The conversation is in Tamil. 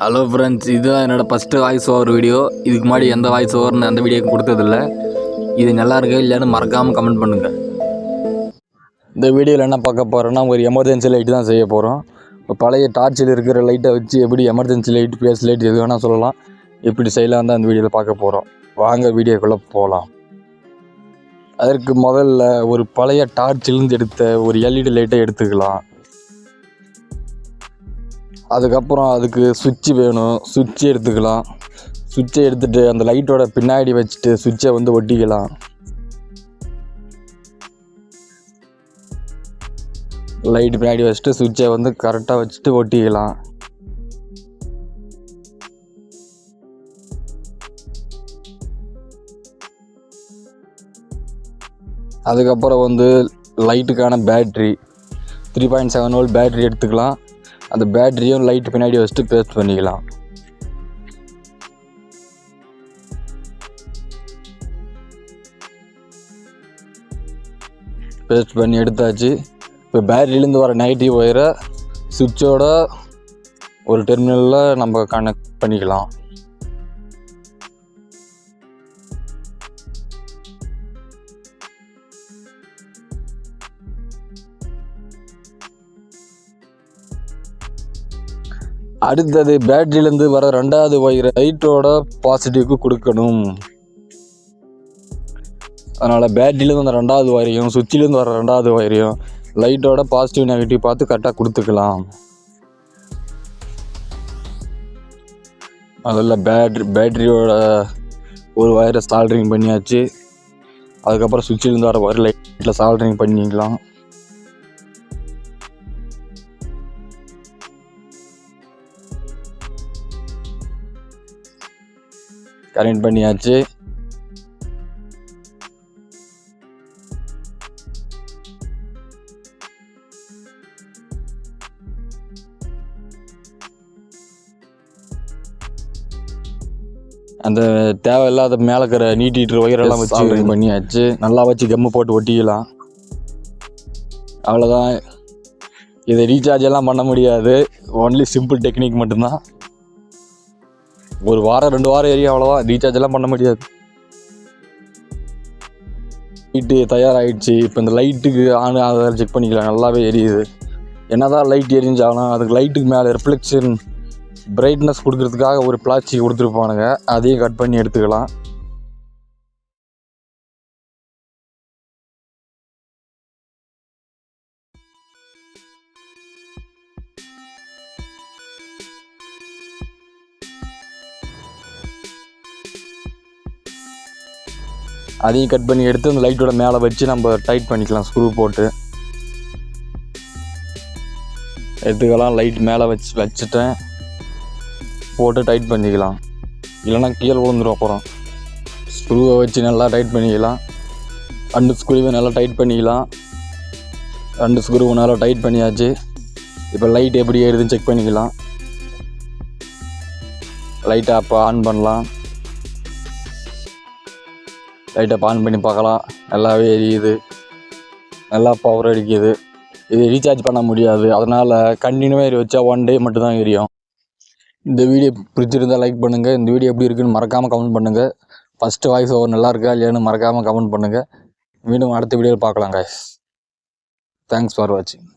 ஹலோ ஃப்ரெண்ட்ஸ், இதுதான் என்னோடய ஃபஸ்ட்டு வாய்ஸ் ஓவர் வீடியோ. இதுக்கு முன்னாடி எந்த வாய்ஸ் ஓவர்னு அந்த வீடியோக்கு கொடுத்ததில்ல. இது நல்லா இருக்கு இல்லைன்னு மறக்காமல் கமெண்ட் பண்ணுங்கள். இந்த வீடியோவில் என்ன பார்க்க போகிறோன்னா, ஒரு எமர்ஜென்சி லைட்டு தான் செய்ய போகிறோம். பழைய டார்ச்சில் இருக்கிற லைட்டை வச்சு எப்படி எமர்ஜென்சி லைட், ஃபேஸ் லைட் எது வேணால் சொல்லலாம், எப்படி செய்யலாம் தான் அந்த வீடியோவில் பார்க்க போகிறோம். வாங்க வீடியோக்குள்ளே போகலாம். அதற்கு முதல்ல ஒரு பழைய டார்ச்சிலேருந்து எடுத்த ஒரு எல்இடி லைட்டை எடுத்துக்கலாம். அதுக்கப்புறம் அதுக்கு சுவிட்சு வேணும். சுவிட்சு எடுத்துக்கலாம். சுவிட்சை எடுத்துகிட்டு அந்த லைட்டோட பின்னாடி வச்சுட்டு சுவிட்சை ஒட்டிக்கலாம். லைட்டு பின்னாடி வச்சுட்டு சுவிட்சை கரெக்டாக வச்சுட்டு ஒட்டிக்கலாம். அதுக்கப்புறம் லைட்டுக்கான பேட்ரி 3.7 வோல்ட் பேட்ரி எடுத்துக்கலாம். அந்த பேட்டரியும் லைட் பின்னாடி வச்சுட்டு பேஸ்ட் பண்ணிக்கலாம். பேஸ்ட் பண்ணி எடுத்தாச்சு. இப்போ பேட்டரியிலேருந்து வர நெகட்டிவ் ஒயரை சுவிட்சோட ஒரு டெர்மினலில் நம்ம கனெக்ட் பண்ணிக்கலாம். அடுத்தது பேட்டரியிலேருந்து வர 2வது ஒயரை லைட்டோட பாசிட்டிவ்க்கு கொடுக்கணும். அதனால் பேட்டரியிலேருந்து வந்த 2வது ஒயரையும் சுவிட்சிலேருந்து வர 2வது ஒயரையும் லைட்டோட பாசிட்டிவ் நெகட்டிவ் பார்த்து கரெக்டாக கொடுத்துக்கலாம். அதில் பேட்டரியோட ஒரு ஒயரை சால்ட்ரிங் பண்ணியாச்சு. அதுக்கப்புறம் சுவிட்சிலேருந்து வர ஒயர் லைட்டில் சால்ட்ரிங் பண்ணிக்கலாம். கனெக்ட் பண்ணியாச்சு. அந்த தேவையில்லாத மேலே இருக்கிற நீட்டிட்டு ஒயரெல்லாம் வச்சு பண்ணியாச்சு. நல்லா வச்சு கம்மு போட்டு ஒட்டிக்கலாம். அவ்வளோதான். இதை ரீசார்ஜ் எல்லாம் பண்ண முடியாது. ஒன்லி சிம்பிள் டெக்னிக் மட்டும்தான். ஒரு வாரம் 2 வாரம் ஏரியா, அவ்வளோதான். ரீசார்ஜ் எல்லாம் பண்ண முடியாது. லைட்டு தயாராகிடுச்சு. இப்போ இந்த லைட்டுக்கு ஆன் அதை செக் பண்ணிக்கலாம். நல்லாவே எரியுது. என்னதான் லைட் எரிஞ்சாலும் அதுக்கு லைட்டுக்கு மேலே ரிஃப்ளெக்ஷன் பிரைட்னஸ் கொடுக்கறதுக்காக ஒரு பிளாஸ்டிக் கொடுத்துருப்பானுங்க. அதையும் கட் பண்ணி எடுத்துக்கலாம். அதையும் கட் பண்ணி எடுத்து அந்த லைட்டோட மேலே வச்சு நம்ம டைட் பண்ணிக்கலாம். ஸ்க்ரூ போட்டு எடுத்துக்கலாம். லைட் மேலே வச்சுட்டேன். போட்டு டைட் பண்ணிக்கலாம். இல்லைன்னா கீழே விழுந்துடும். அப்புறம் ஸ்க்ரூவை வச்சு நல்லா டைட் பண்ணிக்கலாம். 2 ஸ்க்ரூவை நல்லா டைட் பண்ணிக்கலாம். 2 ஸ்க்ரூவை நல்லா டைட் பண்ணியாச்சு. இப்போ லைட் எப்படி ஏறுதுன்னு செக் பண்ணிக்கலாம். லைட்டை அப்போ ஆன் பண்ணலாம். லைட்டை ஆன் பண்ணி பார்க்கலாம். நல்லாவே எரியுது. நல்லா பவர் அடிக்குது. இது ரீசார்ஜ் பண்ண முடியாது. அதனால் கண்டினியூவாக வச்சா 1 டே மட்டும்தான் எரியும். இந்த வீடியோ பிடிச்சிருந்தால் லைக் பண்ணுங்கள். இந்த வீடியோ எப்படி இருக்குன்னு மறக்காமல் கமெண்ட் பண்ணுங்கள். ஃபஸ்ட்டு வாய்ஸ் ஓவர் நல்லா இருக்கா இல்லையான்னு மறக்காமல் கமெண்ட் பண்ணுங்கள். மீண்டும் அடுத்த வீடியோவில் பார்க்கலாம் guys. தேங்க்ஸ் ஃபார் வாட்சிங்.